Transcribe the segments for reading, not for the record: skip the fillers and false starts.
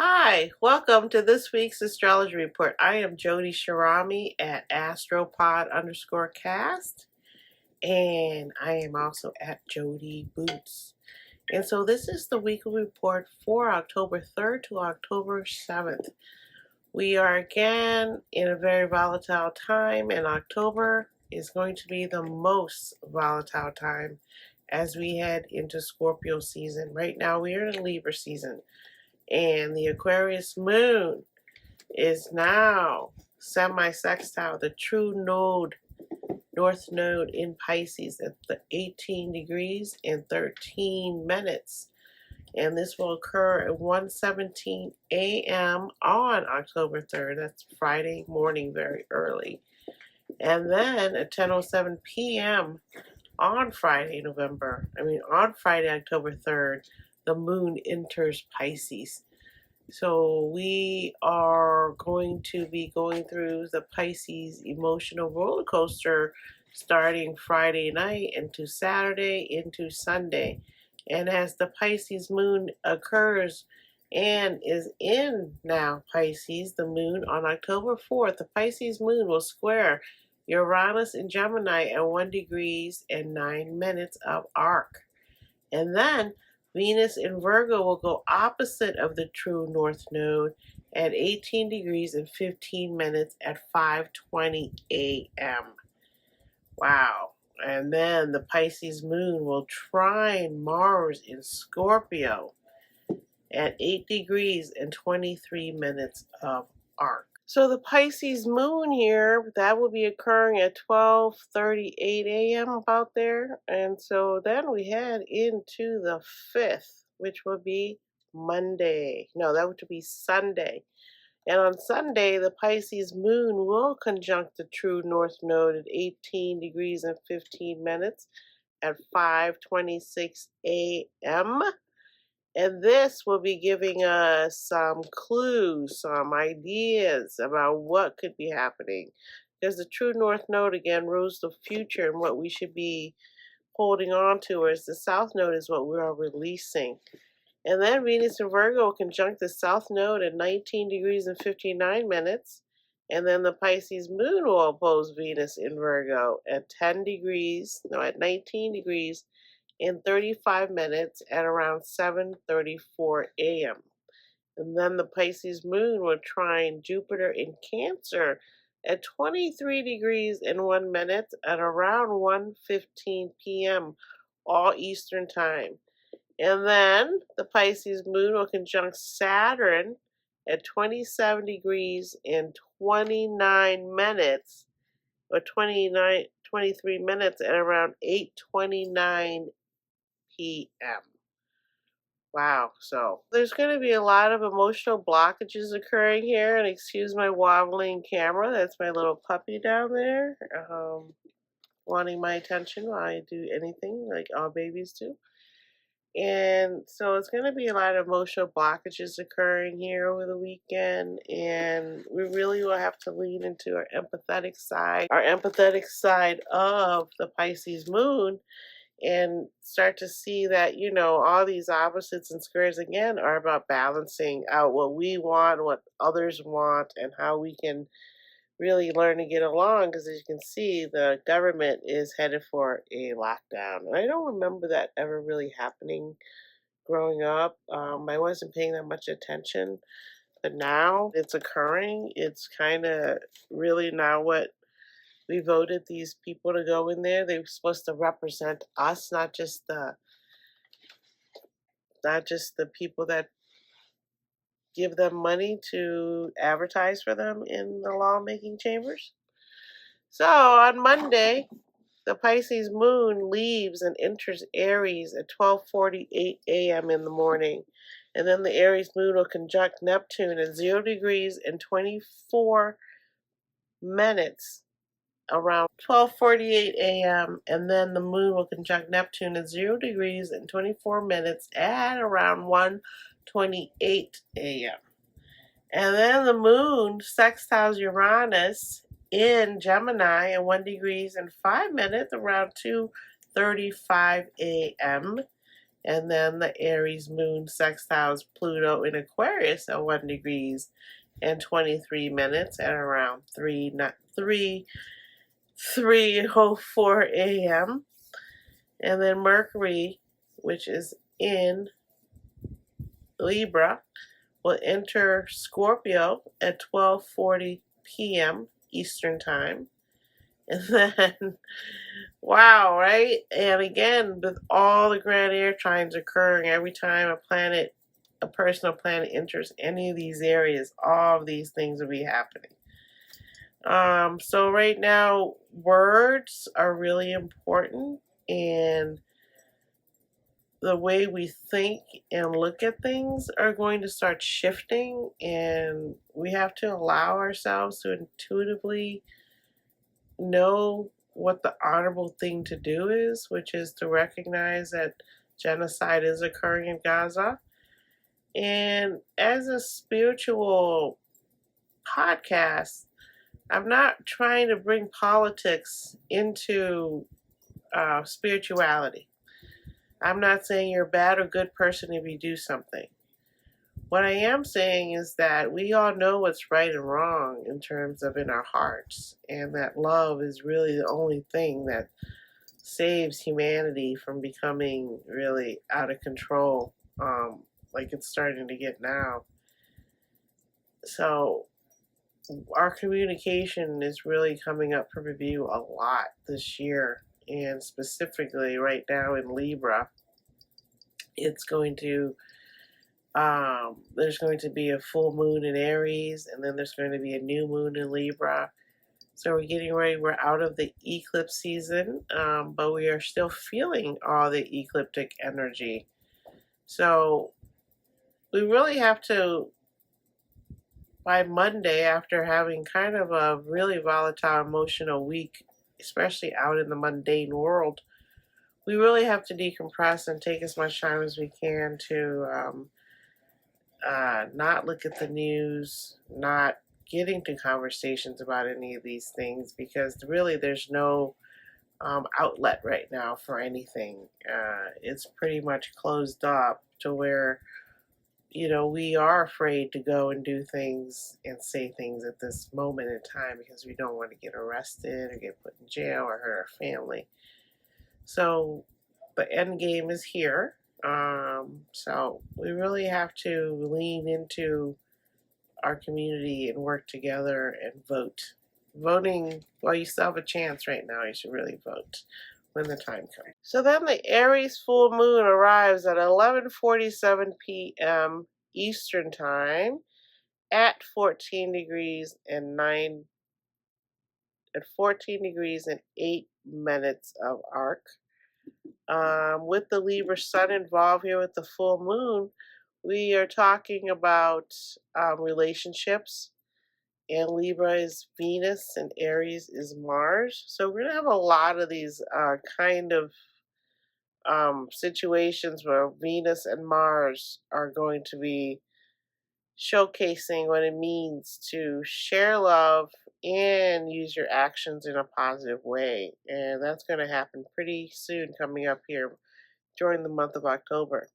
Hi, welcome to this week's astrology report. I am Jody Shirami at astropod_cast, and I am also at Jody Boots. And so this is the weekly report for October 3rd to October 7th. We are again in a very volatile time, and October is going to be the most volatile time as we head into Scorpio season. Right now we are in Libra season. And the Aquarius moon is now semi-sextile, the true node, north node in Pisces at the 18 degrees and 13 minutes. And this will occur at 1:17 a.m. on October 3rd. That's Friday morning, very early. And then at 10:07 p.m. on Friday, October 3rd, the moon enters Pisces. So we are going to be going through the Pisces emotional roller coaster starting Friday night into Saturday into Sunday. And as the Pisces moon occurs and is in now Pisces, the moon on October 4th, the Pisces moon will square Uranus in Gemini at 1 degrees and 9 minutes of arc. And then Venus in Virgo will go opposite of the true north node at 18 degrees and 15 minutes at 5:20 a.m. Wow. And then the Pisces moon will trine Mars in Scorpio at 8 degrees and 23 minutes of arc. So the Pisces moon here, that will be occurring at 12:38 a.m. about there. And so then we head into the 5th, which will be Monday. No, that would be Sunday. And on Sunday, the Pisces moon will conjunct the true north node at 18 degrees and 15 minutes at 5:26 a.m. And this will be giving us some clues, some ideas about what could be happening. Because the true north node again rules the future and what we should be holding on to, whereas the south node is what we are releasing. And then Venus in Virgo will conjunct the south node at 19 degrees and 59 minutes. And then the Pisces moon will oppose Venus in Virgo at 19 degrees in 35 minutes at around 7:34 a.m. And then the Pisces moon will trine Jupiter in Cancer at 23 degrees and 1 minute at around 1:15 p.m. all Eastern time. And then the Pisces moon will conjunct Saturn at 27 degrees and 29 minutes or 23 minutes at around 8:29 p.m. Wow, so there's going to be a lot of emotional blockages occurring here, and excuse my wobbling camera, that's my little puppy down there, wanting my attention while I do anything like all babies do. And so it's going to be a lot of emotional blockages occurring here over the weekend, and we really will have to lean into our empathetic side of the Pisces moon, and start to see that, all these opposites and squares again are about balancing out what we want, what others want, and how we can really learn to get along. Because as you can see, the government is headed for a lockdown. And I don't remember that ever really happening growing up. I wasn't paying that much attention. But now it's occurring. It's kind of really now what we voted these people to go in there. They were supposed to represent us, not just the people that give them money to advertise for them in the lawmaking chambers. So on Monday, the Pisces moon leaves and enters Aries at 12:48 a.m. in the morning. And then the Aries moon will conjunct Neptune at 0 degrees and 24 minutes around 12:48 a.m. and then the moon will conjunct Neptune at 0 degrees and 24 minutes at around 1:28 a.m. And then the moon sextiles Uranus in Gemini at 1 degrees and 5 minutes around 2:35 a.m. And then the Aries moon sextiles Pluto in Aquarius at 1 degrees and 23 minutes at around 3:04 a.m. And then Mercury, which is in Libra, will enter Scorpio at 12:40 p.m. Eastern Time. And then, wow, right? And again, with all the grand air trines occurring every time a personal planet enters any of these areas, all of these things will be happening. So right now, words are really important, and the way we think and look at things are going to start shifting, and we have to allow ourselves to intuitively know what the honorable thing to do is, which is to recognize that genocide is occurring in Gaza. And as a spiritual podcast, I'm not trying to bring politics into spirituality. I'm not saying you're a bad or good person if you do something. What I am saying is that we all know what's right and wrong in terms of in our hearts, and that love is really the only thing that saves humanity from becoming really out of control, like it's starting to get now. So our communication is really coming up for review a lot this year, and specifically right now in Libra, it's going to there's going to be a full moon in Aries, and then there's going to be a new moon in Libra. So we're getting ready. We're out of the eclipse season, but we are still feeling all the ecliptic energy. So we really have to, by Monday, after having kind of a really volatile emotional week, especially out in the mundane world, we really have to decompress and take as much time as we can to not look at the news, not get into conversations about any of these things, because really there's no outlet right now for anything. It's pretty much closed up to where, we are afraid to go and do things and say things at this moment in time because we don't want to get arrested or get put in jail or hurt our family. So the end game is here. So we really have to lean into our community and work together and vote. Voting, well, you still have a chance right now. You should really vote when the time comes. So then the Aries full moon arrives at 11:47 p.m. Eastern Time at 14 degrees and 8 minutes of arc. With the Libra sun involved here with the full moon, we are talking about relationships, and Libra is Venus and Aries is Mars. So we're going to have a lot of these kind of situations where Venus and Mars are going to be showcasing what it means to share love and use your actions in a positive way. And that's going to happen pretty soon, coming up here during the month of October.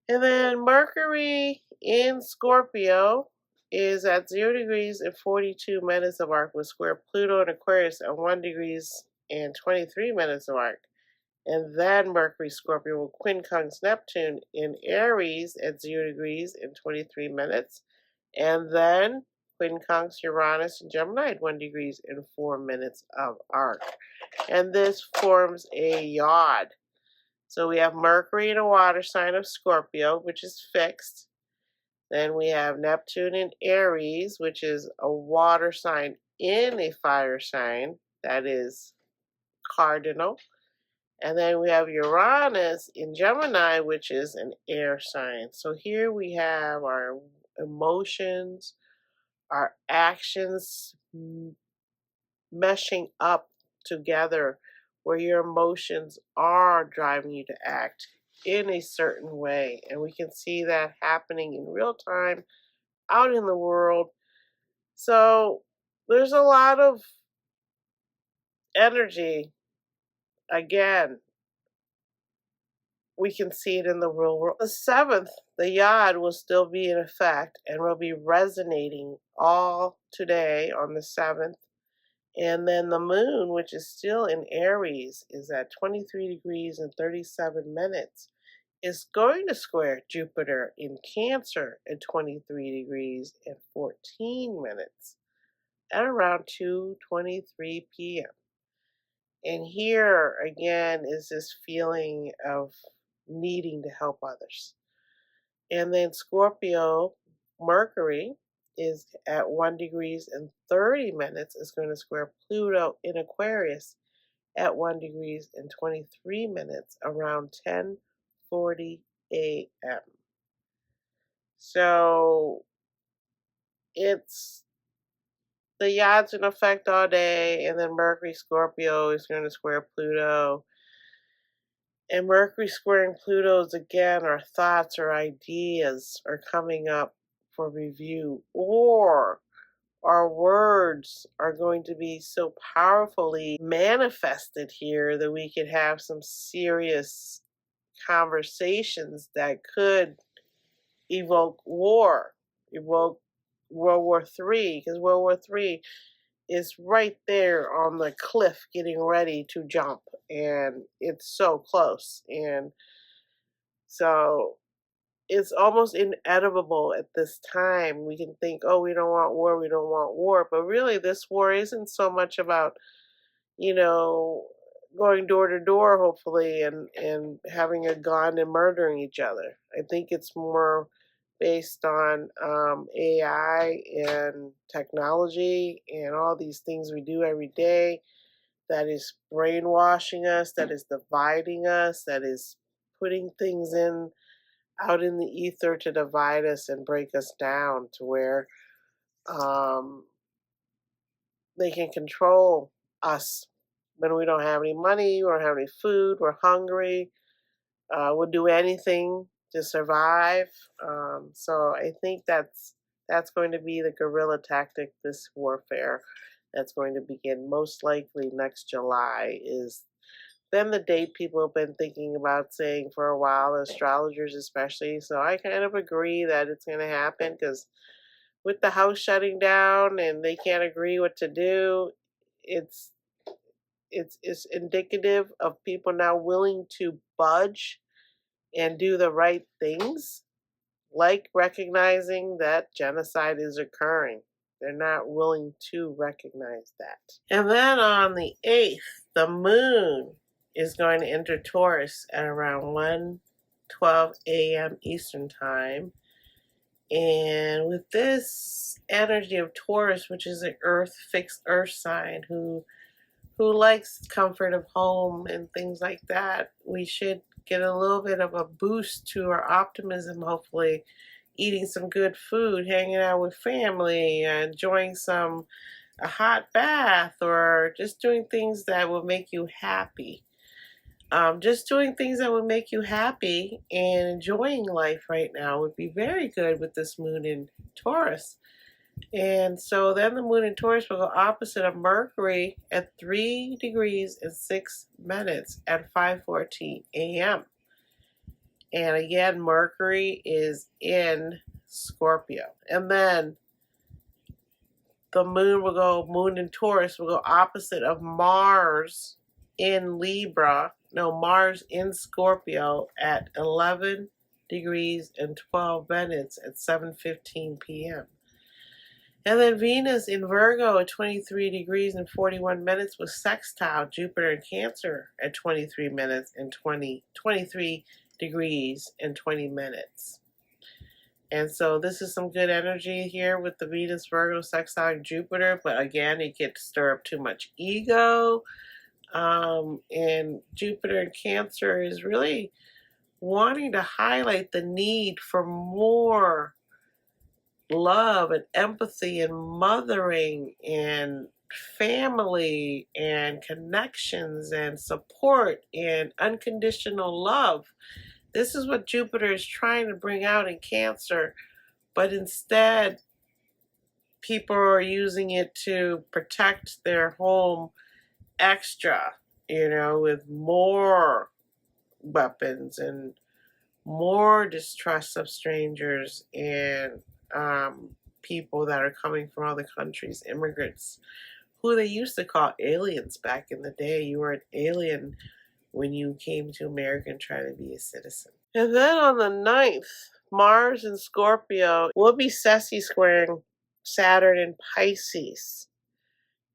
And then Mercury in Scorpio is at 0 degrees and 42 minutes of arc, with square Pluto in Aquarius at 1 degrees and 23 minutes of arc. And then Mercury Scorpio will quincunx Neptune in Aries at 0 degrees and 23 minutes. And then quincunx Uranus in Gemini at 1 degrees and 4 minutes of arc. And this forms a yod. So we have Mercury in a water sign of Scorpio, which is fixed. Then we have Neptune in Aries, which is a water sign in a fire sign, that is cardinal. And then we have Uranus in Gemini, which is an air sign. So here we have our emotions, our actions meshing up together, where your emotions are driving you to act in a certain way. And we can see that happening in real time out in the world. So there's a lot of energy, again, we can see it in the real world. The 7th, the yod will still be in effect and will be resonating all today on the 7th. And then the moon, which is still in Aries, is at 23 degrees and 37 minutes, is going to square Jupiter in Cancer at 23 degrees and 14 minutes at around 2:23 p.m. And here again is this feeling of needing to help others. And then Scorpio, Mercury is at 1 degrees and 30 minutes, is going to square Pluto in Aquarius at 1 degrees and 23 minutes around 10:40 a.m. So it's the yod's in effect all day, and then Mercury Scorpio is going to square Pluto. And Mercury squaring Pluto's again, our thoughts or ideas are coming up for review, or our words are going to be so powerfully manifested here that we could have some serious conversations that could evoke war, evoke World War III, because World War III is right there on the cliff getting ready to jump, and it's so close. And so it's almost inevitable at this time. We can think, oh, we don't want war, we don't want war. But really, this war isn't so much about, you know, going door to door, hopefully, and having a gun and murdering each other. I think it's more based on AI and technology and all these things we do every day that is brainwashing us, that is dividing us, that is putting things in out in the ether to divide us and break us down to where they can control us when we don't have any money, we don't have any food, we're hungry, we'll do anything to survive. So I think that's going to be the guerrilla tactic, this warfare that's going to begin most likely next July. Is then the date people have been thinking about saying for a while, astrologers especially. So I kind of agree that it's going to happen, because with the house shutting down and they can't agree what to do, it's indicative of people now willing to budge and do the right things, like recognizing that genocide is occurring. They're not willing to recognize that. And then on the 8th, the moon is going to enter Taurus at around 1:12 a.m. Eastern Time. And with this energy of Taurus, which is an fixed earth sign who likes comfort of home and things like that, we should get a little bit of a boost to our optimism, hopefully, eating some good food, hanging out with family, enjoying a hot bath, or just doing things that will make you happy. Just doing things that would make you happy and enjoying life right now would be very good with this moon in Taurus. And so then the moon in Taurus will go opposite of Mercury at 3 degrees and 6 minutes at 5:14 a.m. And again, Mercury is in Scorpio. And then the moon in Taurus will go opposite of Mars in Libra. No, Mars in Scorpio at 11 degrees and 12 minutes at 7:15 p.m. And then Venus in Virgo at 23 degrees and 41 minutes with sextile Jupiter in Cancer at 23 minutes and 23 degrees and 20 minutes. And so this is some good energy here with the Venus Virgo sextile Jupiter, but again, it can stir up too much ego. And Jupiter in Cancer is really wanting to highlight the need for more love and empathy and mothering and family and connections and support and unconditional love. This is what Jupiter is trying to bring out in Cancer, but instead people are using it to protect their home extra, with more weapons and more distrust of strangers and people that are coming from other countries, immigrants, who they used to call aliens back in the day. You were an alien when you came to America and tried to be a citizen. And then on the 9th, Mars in Scorpio will be sessi squaring Saturn in Pisces.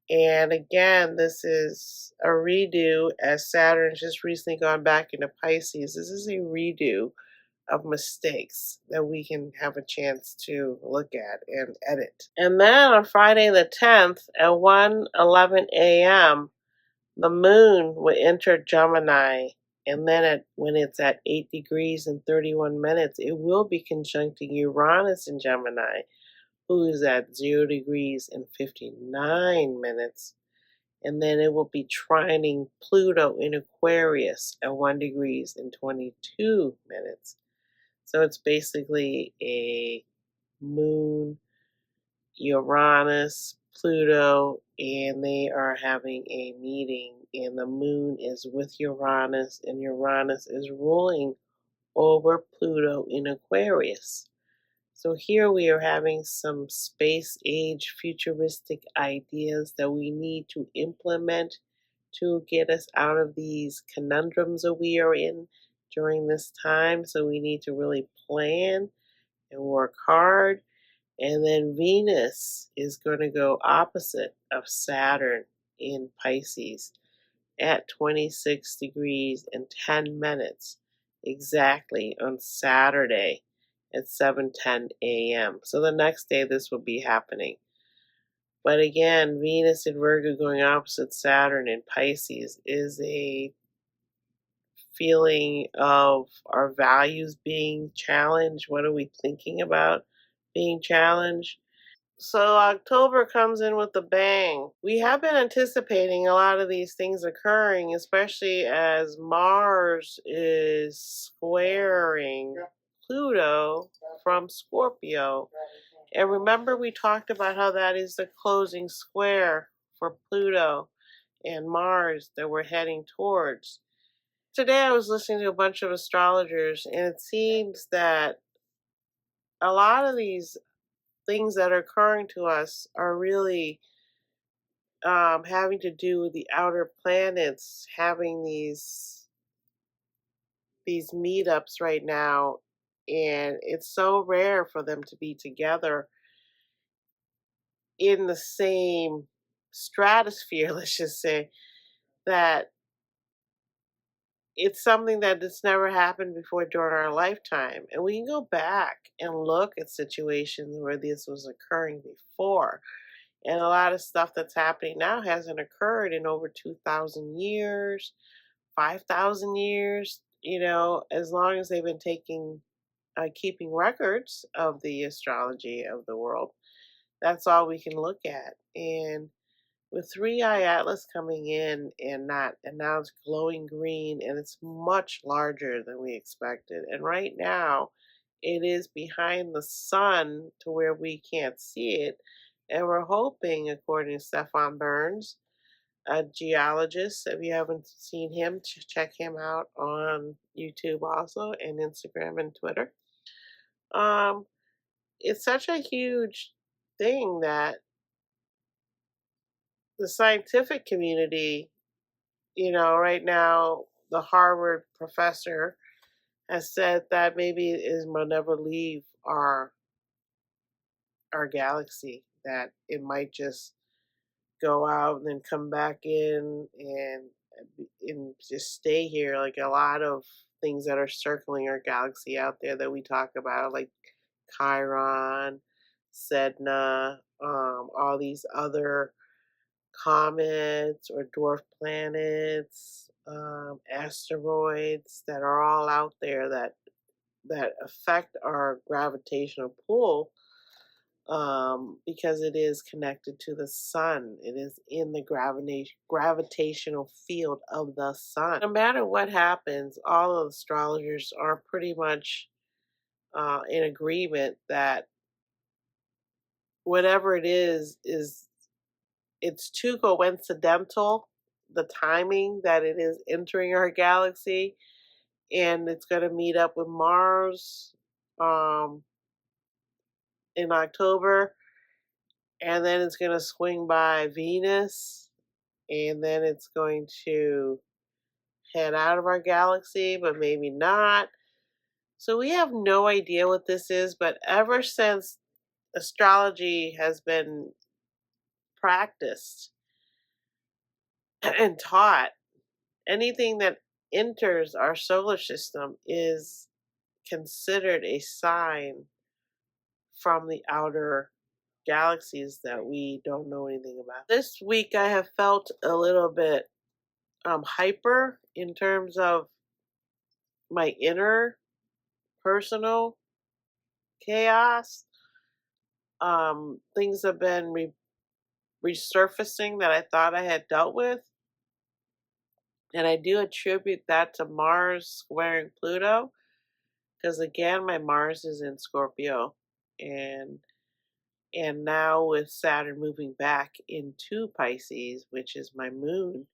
And again, this is a redo as Saturn's just recently gone back into Pisces. This is a redo of mistakes that we can have a chance to look at and edit. And then on Friday the 10th at 1:11 a.m., the moon will enter Gemini. And then when it's at 8 degrees and 31 minutes, it will be conjuncting Uranus in Gemini, who is at 0 degrees and 59 minutes. And then it will be trining Pluto in Aquarius at 1 degrees and 22 minutes. So it's basically a moon, Uranus, Pluto, and they are having a meeting. And the moon is with Uranus, and Uranus is ruling over Pluto in Aquarius. So here we are having some space age futuristic ideas that we need to implement to get us out of these conundrums that we are in during this time. So we need to really plan and work hard. And then Venus is going to go opposite of Saturn in Pisces at 26 degrees and 10 minutes exactly on Saturday at 7:10 a.m. So the next day this will be happening. But again, Venus in Virgo going opposite Saturn in Pisces is a feeling of our values being challenged. What are we thinking about being challenged? So October comes in with a bang. We have been anticipating a lot of these things occurring, especially as Mars is squaring Pluto from Scorpio. And remember, we talked about how that is the closing square for Pluto and Mars that we're heading towards. Today I was listening to a bunch of astrologers, and it seems that a lot of these things that are occurring to us are really having to do with the outer planets having these meetups right now, and it's so rare for them to be together in the same stratosphere, let's just say, that it's something that has never happened before during our lifetime. And we can go back and look at situations where this was occurring before. And a lot of stuff that's happening now hasn't occurred in over 2,000 years, 5,000 years, as long as they've been keeping records of the astrology of the world. That's all we can look at. And with 3i Atlas coming in and now it's glowing green and it's much larger than we expected. And right now it is behind the sun to where we can't see it. And we're hoping, according to Stefan Burns, a geologist, if you haven't seen him, check him out on YouTube also, and Instagram and Twitter. It's such a huge thing that the scientific community, right now, the Harvard professor has said that maybe it will never leave our galaxy, that it might just go out and then come back in and just stay here. Like a lot of things that are circling our galaxy out there that we talk about, like Chiron, Sedna, all these other comets or dwarf planets, asteroids that are all out there that affect our gravitational pull, because it is connected to the sun. It is in the gravitational field of the sun. No matter what happens, all of the astrologers are pretty much in agreement that whatever it is it's too coincidental, the timing that it is entering our galaxy, and it's going to meet up with Mars in October, and then it's going to swing by Venus, and then it's going to head out of our galaxy, but maybe not. So we have no idea what this is, but ever since astrology has been practiced and taught, anything that enters our solar system is considered a sign from the outer galaxies that we don't know anything about. This week I have felt a little bit hyper in terms of my inner personal chaos. Things have been resurfacing that I thought I had dealt with. And I do attribute that to Mars squaring Pluto. Because again, my Mars is in Scorpio. And now with Saturn moving back into Pisces, which is my moon,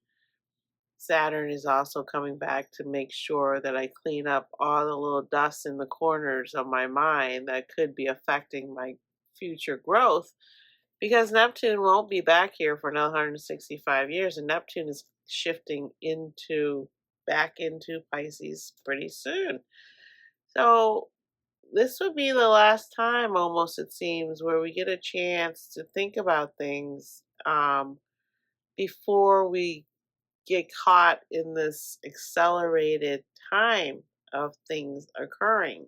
Saturn is also coming back to make sure that I clean up all the little dust in the corners of my mind that could be affecting my future growth, because Neptune won't be back here for another 165 years, and Neptune is shifting back into Pisces pretty soon. So this would be the last time, almost it seems, where we get a chance to think about things before we get caught in this accelerated time of things occurring.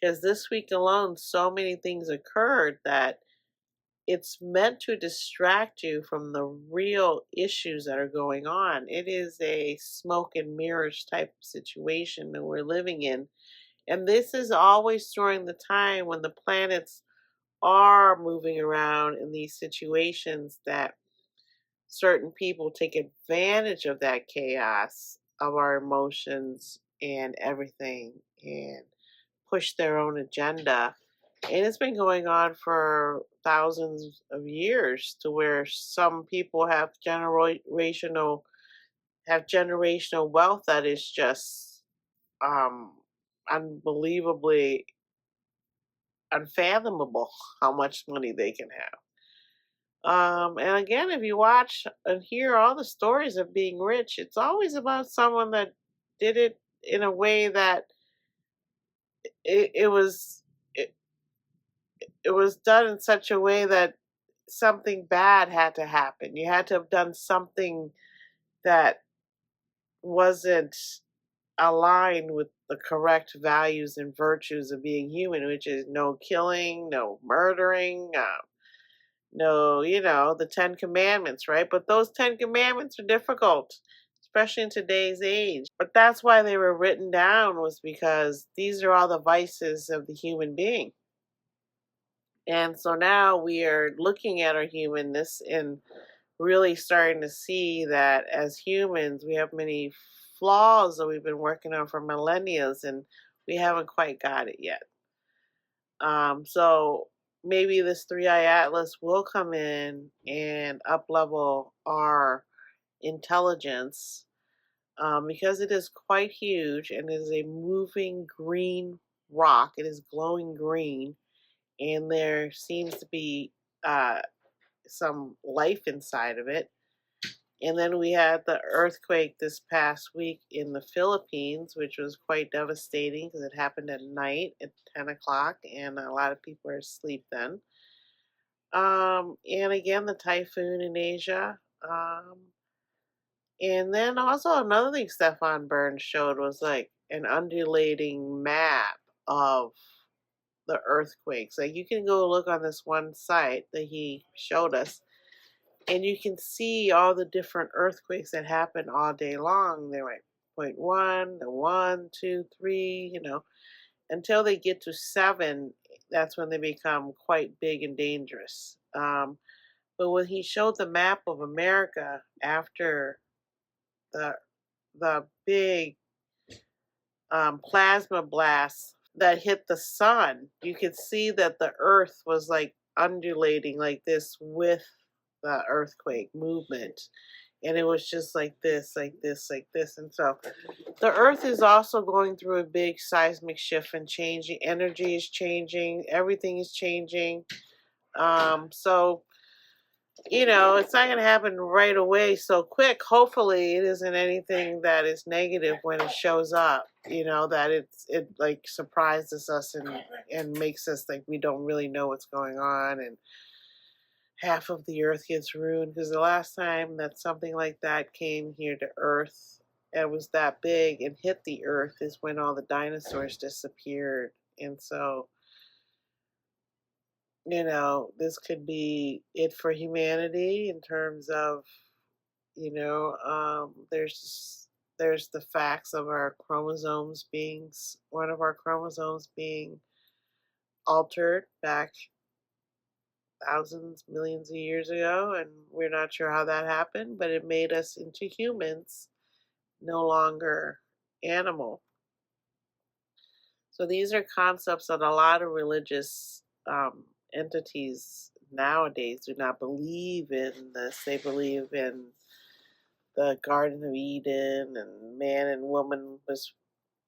Because this week alone, so many things occurred that it's meant to distract you from the real issues that are going on. It is a smoke and mirrors type of situation that we're living in. And this is always during the time when the planets are moving around in these situations that certain people take advantage of that chaos of our emotions and everything and push their own agenda. And it's been going on for thousands of years, to where some people have generational wealth that is just unbelievably unfathomable how much money they can have. And again, if you watch and hear all the stories of being rich, it's always about someone that did it in a way that it was it was done in such a way that something bad had to happen. You had to have done something that wasn't aligned with the correct values and virtues of being human, which is no killing, no murdering, no, the 10 Commandments, right? But those 10 Commandments are difficult, especially in today's age. But that's why they were written down, was because these are all the vices of the human being. And so now we are looking at our humanness and really starting to see that as humans, we have many flaws that we've been working on for millennia, and we haven't quite got it yet. So maybe this 3i Atlas will come in and up-level our intelligence, because it is quite huge and it is a moving green rock. It is glowing green, and there seems to be some life inside of it. And then we had the earthquake this past week in the Philippines, which was quite devastating because it happened at night at 10 o'clock, and a lot of people are asleep then. And again, the typhoon in Asia. And then also another thing Stefan Burns showed was like an undulating map of the earthquakes. Like, you can go look on this one site that he showed us, and you can see all the different earthquakes that happen all day long. They're like 0.1, the 1, 2, 3, until they get to 7. That's when they become quite big and dangerous. But when he showed the map of America after the big plasma blast that hit the sun, you could see that the earth was like undulating like this with the earthquake movement. And it was just like this, like this, like this. And so the earth is also going through a big seismic shift and changing. Energy is changing. Everything is changing. So, it's not going to happen right away so quick. Hopefully it isn't anything that is negative when it shows up, that it like surprises us and makes us think we don't really know what's going on, and half of the earth gets ruined. Because the last time that something like that came here to earth and was that big and hit the earth is when all the dinosaurs disappeared. And so, this could be it for humanity in terms of, there's the facts of our chromosomes being, one of our chromosomes being altered back thousands, millions of years ago, and we're not sure how that happened, but it made us into humans, no longer animal. So these are concepts that a lot of religious entities nowadays do not believe in this. They believe in the Garden of Eden, and man and woman was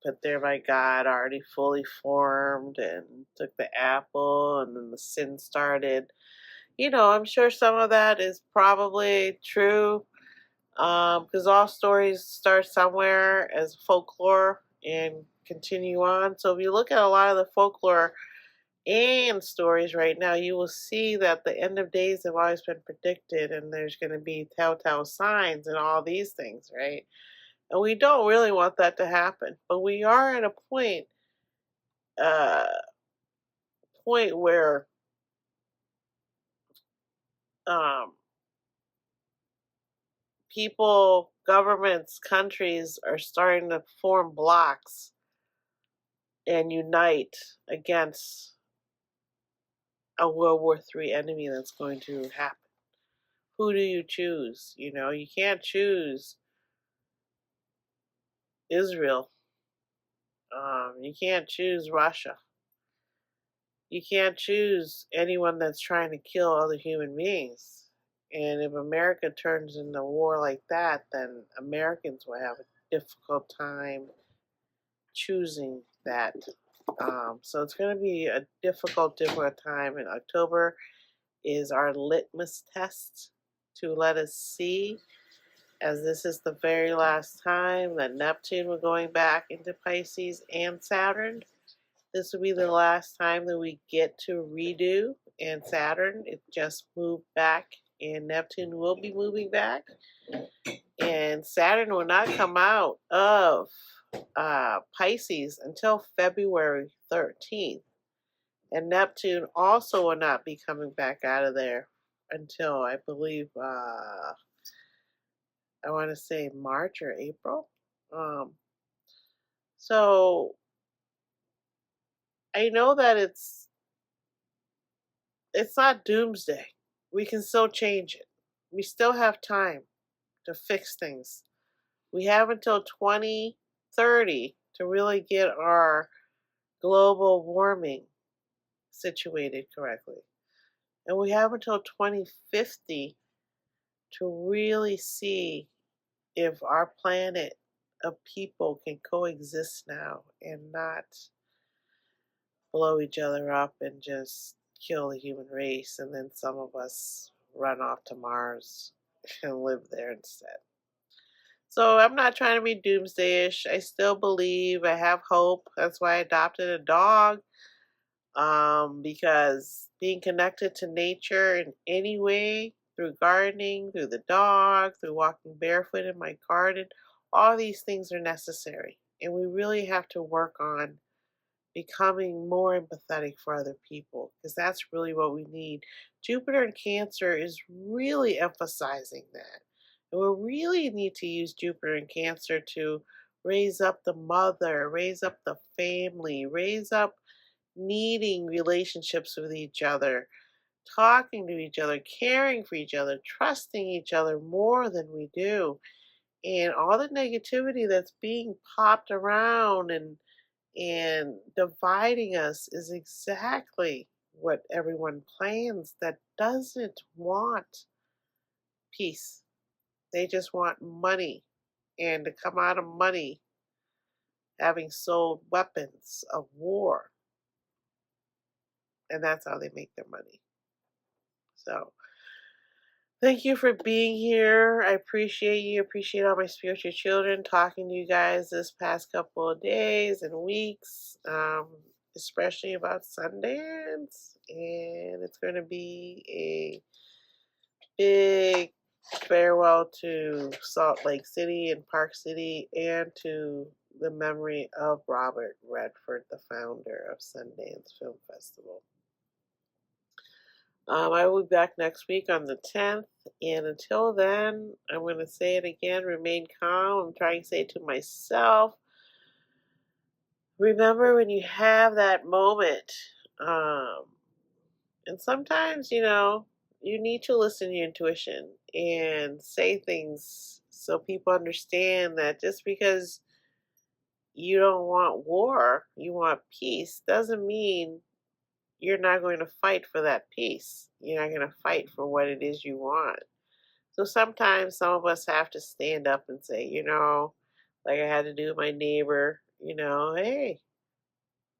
put there by God, already fully formed, and took the apple, and then the sin started. I'm sure some of that is probably true, because all stories start somewhere as folklore and continue on. So if you look at a lot of the folklore and stories right now, you will see that the end of days have always been predicted, and there's going to be telltale signs and all these things, right? And we don't really want that to happen, but we are at a uh, point where um, people, governments, countries are starting to form blocks and unite against a World War III enemy that's going to happen. Who do you choose? You can't choose Israel. You can't choose Russia. You can't choose anyone that's trying to kill other human beings. And if America turns into war like that, then Americans will have a difficult time choosing that. So it's going to be a difficult time. And October is our litmus test to let us see, as this is the very last time that Neptune will going back into Pisces and Saturn. This will be the last time that we get to redo, and Saturn, it just moved back, and Neptune will be moving back, and Saturn will not come out of Pisces until February 13th, and Neptune also will not be coming back out of there until, I believe, I want to say March or April. So I know that it's not doomsday. We can still change it. We still have time to fix things. We have until 2030 to really get our global warming situated correctly. And we have until 2050 to really see if our planet of people can coexist now and not blow each other up and just kill the human race, and then some of us run off to Mars and live there instead. So I'm not trying to be doomsdayish. I still believe, I have hope. That's why I adopted a dog, because being connected to nature in any way, through gardening, through the dog, through walking barefoot in my garden, all these things are necessary. And we really have to work on becoming more empathetic for other people, because that's really what we need. Jupiter in Cancer is really emphasizing that. And we really need to use Jupiter in Cancer to raise up the mother, raise up the family, raise up needing relationships with each other, talking to each other, caring for each other, trusting each other more than we do. And all the negativity that's being popped around and dividing us is exactly what everyone plans that doesn't want peace. They just want money, and to come out of money, having sold weapons of war, and that's how they make their money. So thank you for being here. I appreciate you. Appreciate all my spiritual children talking to you guys this past couple of days and weeks, especially about Sundance. And it's going to be a big farewell to Salt Lake City and Park City, and to the memory of Robert Redford, the founder of Sundance Film Festival. I will be back next week on the 10th. And until then, I'm going to say it again, remain calm. I'm trying to say it to myself. Remember when you have that moment, and sometimes, you need to listen to your intuition and say things so people understand that just because you don't want war, you want peace, doesn't mean you're not going to fight for that peace. You're not going to fight for what it is you want. So sometimes some of us have to stand up and say, like I had to do with my neighbor, hey,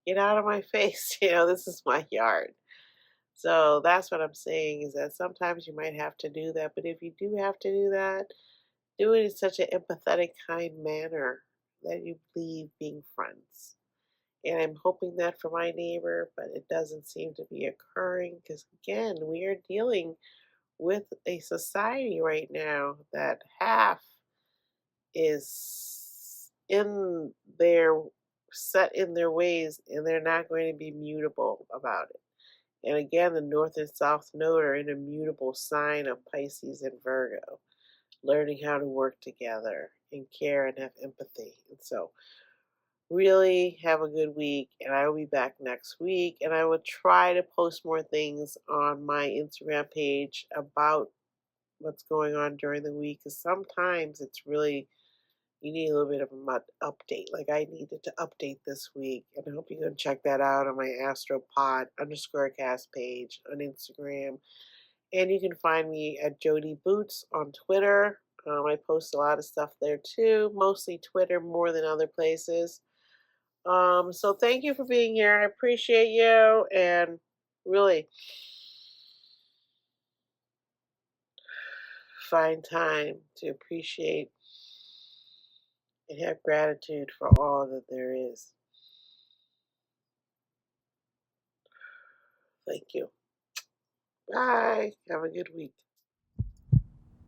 get out of my face. This is my yard. So that's what I'm saying, is that sometimes you might have to do that. But if you do have to do that, do it in such an empathetic, kind manner that you leave being friends. And I'm hoping that for my neighbor, but it doesn't seem to be occurring because, again, we are dealing with a society right now that half is set in their ways, and they're not going to be mutable about it. And again, the North and South Node are in a mutable sign of Pisces and Virgo, learning how to work together and care and have empathy. And so really have a good week, and I will be back next week, and I will try to post more things on my Instagram page about what's going on during the week, because sometimes it's really, you need a little bit of an update. Like I needed to update this week, and I hope you can check that out on my astropod_cast page on Instagram. And you can find me at Jody Boots on Twitter. I post a lot of stuff there too, mostly Twitter more than other places. So thank you for being here. I appreciate you, and really find time to appreciate and have gratitude for all that there is. Thank you. Bye. Have a good week.